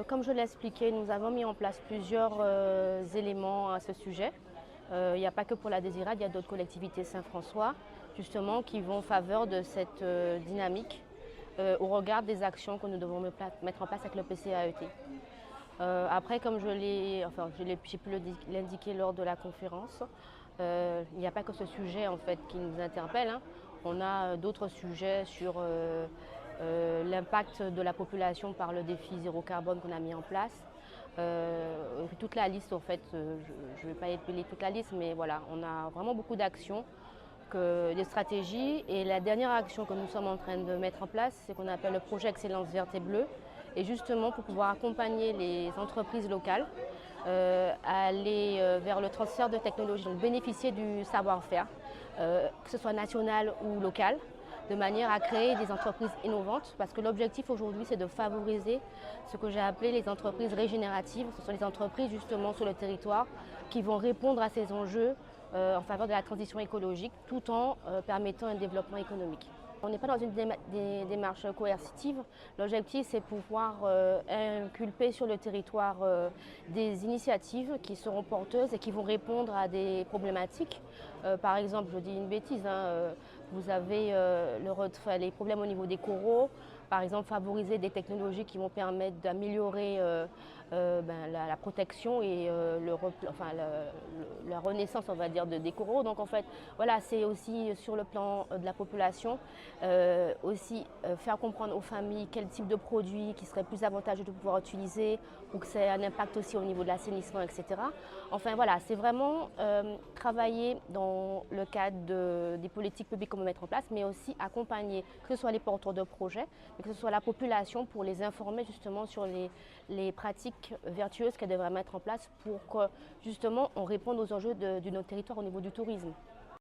Comme je l'ai expliqué, nous avons mis en place plusieurs éléments à ce sujet. Il n'y a pas que pour la Désirade, il y a d'autres collectivités Saint-François, justement, qui vont en faveur de cette dynamique au regard des actions que nous devons mettre en place avec le PCAET. Après, comme j'ai pu l'indiquer lors de la conférence, il n'y a pas que ce sujet en fait qui nous interpelle, hein. On a d'autres sujets sur l'impact de la population par le défi zéro carbone qu'on a mis en place. Toute la liste, en fait, je ne vais pas épeler toute la liste, mais voilà, on a vraiment beaucoup d'actions, des stratégies. Et la dernière action que nous sommes en train de mettre en place, c'est qu'on appelle le projet Excellence Verte et Bleue. Et justement, pour pouvoir accompagner les entreprises locales à aller vers le transfert de technologies, donc bénéficier du savoir-faire, que ce soit national ou local, de manière à créer des entreprises innovantes, parce que l'objectif aujourd'hui, c'est de favoriser ce que j'ai appelé les entreprises régénératives. Ce sont les entreprises justement sur le territoire qui vont répondre à ces enjeux en faveur de la transition écologique, tout en permettant un développement économique. On n'est pas dans une démarche coercitive. L'objectif, c'est pouvoir inculper sur le territoire des initiatives qui seront porteuses et qui vont répondre à des problématiques. Par exemple, je dis une bêtise, hein, vous avez les problèmes au niveau des coraux. Par exemple, favoriser des technologies qui vont permettre d'améliorer la protection et la renaissance, on va dire, des coraux. Donc en fait, voilà, c'est aussi sur le plan de la population, faire comprendre aux familles quel type de produits qui serait plus avantageux de pouvoir utiliser pour que ça ait un impact aussi au niveau de l'assainissement, etc. Enfin voilà, c'est vraiment travailler dans le cadre des politiques publiques qu'on veut mettre en place, mais aussi accompagner, que ce soit les porteurs de projets, mais que ce soit la population pour les informer justement sur les pratiques vertueuses qu'elle devrait mettre en place pour que justement on réponde aux enjeux de notre territoire au niveau du tourisme.